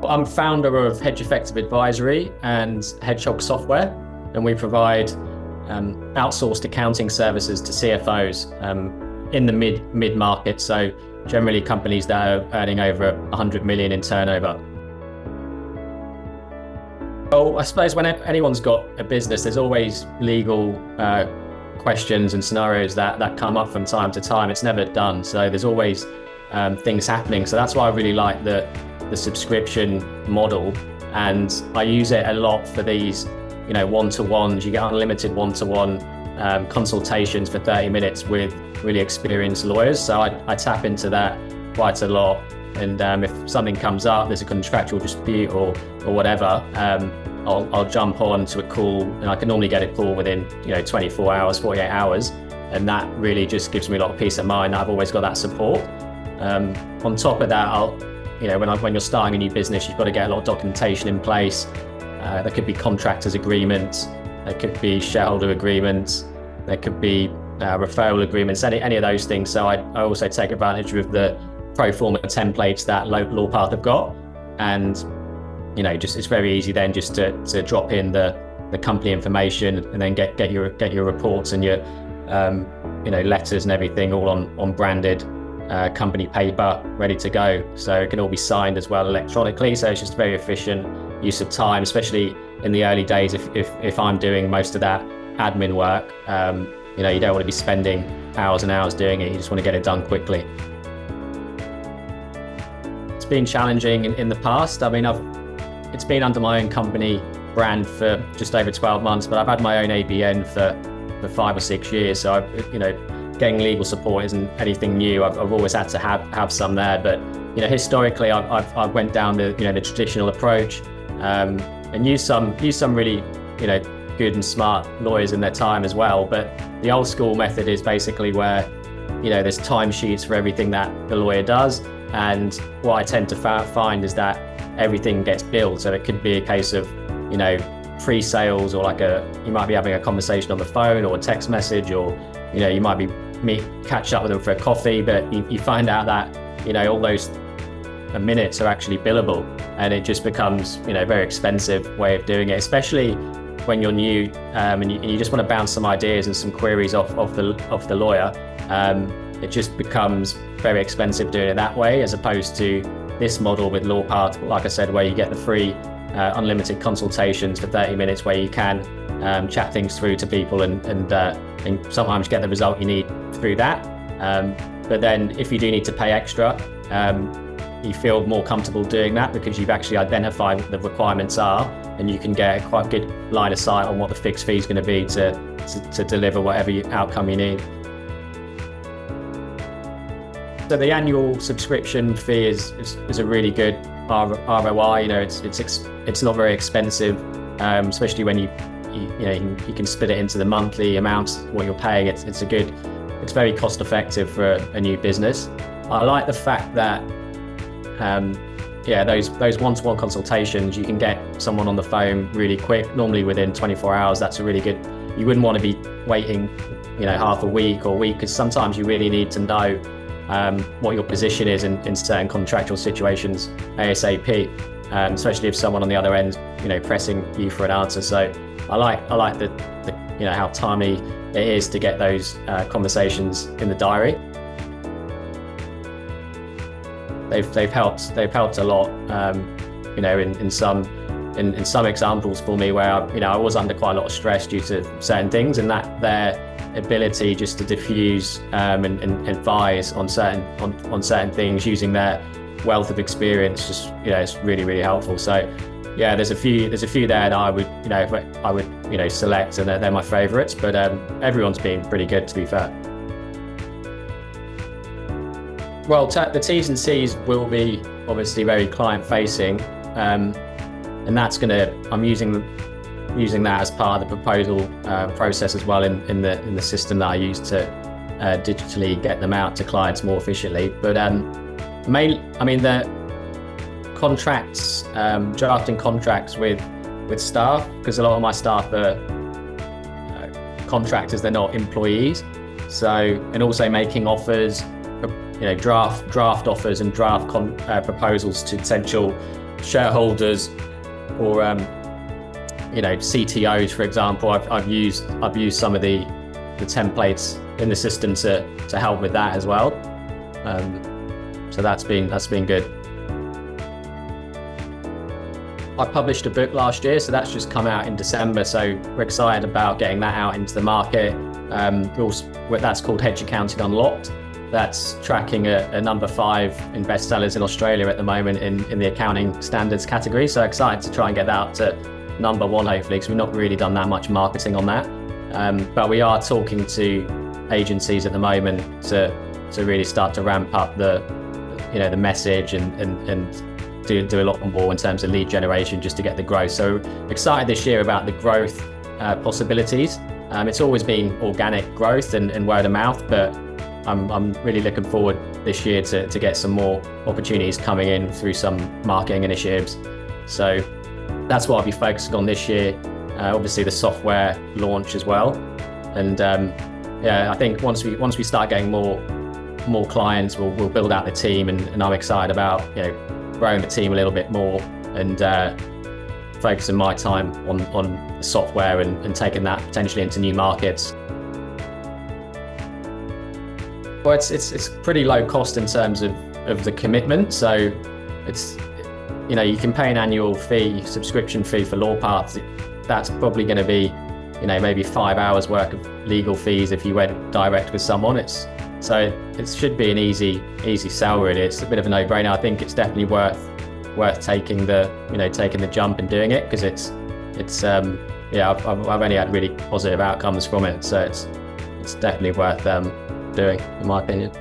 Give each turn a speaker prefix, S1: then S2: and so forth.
S1: I'm founder of Hedge Effective Advisory and Hedgehog software, and we provide outsourced accounting services to CFOs in the mid-market, so generally companies that are earning over 100 million in turnover. Well, I suppose when anyone's got a business, there's always legal questions and scenarios that come up from time to time. It's never done, so there's always things happening. So that's why I really like the subscription model, and I use it a lot for these, one-to-ones. You get unlimited one-to-one consultations for 30 minutes with really experienced lawyers. So I tap into that quite a lot. And if something comes up, there's a contractual dispute or whatever, I'll jump on to a call, and I can normally get a call within 24 hours, 48 hours. And that really just gives me a lot of peace of mind. I've always got that support. On top of that, when you're starting a new business, you've got to get a lot of documentation in place. There could be contractors agreements, there could be shareholder agreements, there could be referral agreements, any of those things. So I also take advantage of the pro forma templates that Lawpath have got, and it's very easy then just to drop in the company information and then get your reports and your letters and everything all on branded company paper ready to go. So it can all be signed as well electronically. So it's just very efficient use of time, especially in the early days. If I'm doing most of that admin work, you don't want to be spending hours and hours doing it. You just want to get it done quickly. It's been challenging in the past. I mean, it's been under my own company brand for just over 12 months, but I've had my own ABN for 5 or 6 years. So getting legal support isn't anything new. I've always had to have some there, but historically I've went down the the traditional approach, and used some really good and smart lawyers in their time as well. But the old school method is basically where there's timesheets for everything that the lawyer does, and what I tend to find is that everything gets billed. So it could be a case of pre-sales, or you might be having a conversation on the phone or a text message, or you might be catch up with them for a coffee, but you find out that all those minutes are actually billable, and it just becomes a very expensive way of doing it, especially when you're new, and you just want to bounce some ideas and some queries off the lawyer. It just becomes very expensive doing it that way, as opposed to this model with Lawpath, like I said, where you get the free unlimited consultations for 30 minutes, where you can chat things through to people and sometimes get the result you need through that. But then if you do need to pay extra, you feel more comfortable doing that because you've actually identified what the requirements are, and you can get a quite good line of sight on what the fixed fee is going to be to deliver whatever outcome you need. So the annual subscription fee is a really good ROI. It's not very expensive, especially when you can split it into the monthly amounts what you're paying. It's very cost effective for a new business. I like the fact that those one-to-one consultations, you can get someone on the phone really quick, normally within 24 hours. That's a really good. You wouldn't want to be waiting half a week or a week, because sometimes you really need to know what your position is in certain contractual situations ASAP, especially if someone on the other end pressing you for an answer. So I like the how timely it is to get those conversations in the diary. They've helped a lot, in some examples for me where I was under quite a lot of stress due to certain things, and that their ability just to diffuse and advise on certain things using their wealth of experience, just it's really, really helpful. So yeah, there's a few there that I would select, and they're my favorites, but everyone's been pretty good, to be fair. Well, the T's and C's will be obviously very client facing, and I'm using that as part of the proposal process as well in the system that I use to digitally get them out to clients more efficiently. But the contracts, drafting contracts with staff, because a lot of my staff are contractors, they're not employees. So, and also making offers, draft offers and draft proposals to potential shareholders or CTOs, for example, I've used some of the templates in the system to help with that as well. So that's been good. I published a book last year, so that's just come out in December. So we're excited about getting that out into the market. That's called Hedge Accounting Unlocked. That's tracking a number 5 in bestsellers in Australia at the moment in the accounting standards category. So excited to try and get that up to number 1, hopefully, because we've not really done that much marketing on that. But we are talking to agencies at the moment to really start to ramp up the message and do a lot more in terms of lead generation just to get the growth. So excited this year about the growth possibilities. It's always been organic growth and word of mouth, but I'm really looking forward this year to get some more opportunities coming in through some marketing initiatives. So that's what I'll be focusing on this year. Obviously the software launch as well. And I think once we start getting more clients, we'll build out the team, and I'm excited about growing the team a little bit more and focusing my time on the software and taking that potentially into new markets. Well, it's pretty low cost in terms of the commitment. So it's you can pay an annual subscription fee for Lawpath. That's probably going to be maybe 5 hours worth of legal fees if you went direct with someone. So it should be an easy sell, really. It's a bit of a no-brainer. I think it's definitely worth taking the jump and doing it, because I've only had really positive outcomes from it. So it's definitely worth doing, in my opinion.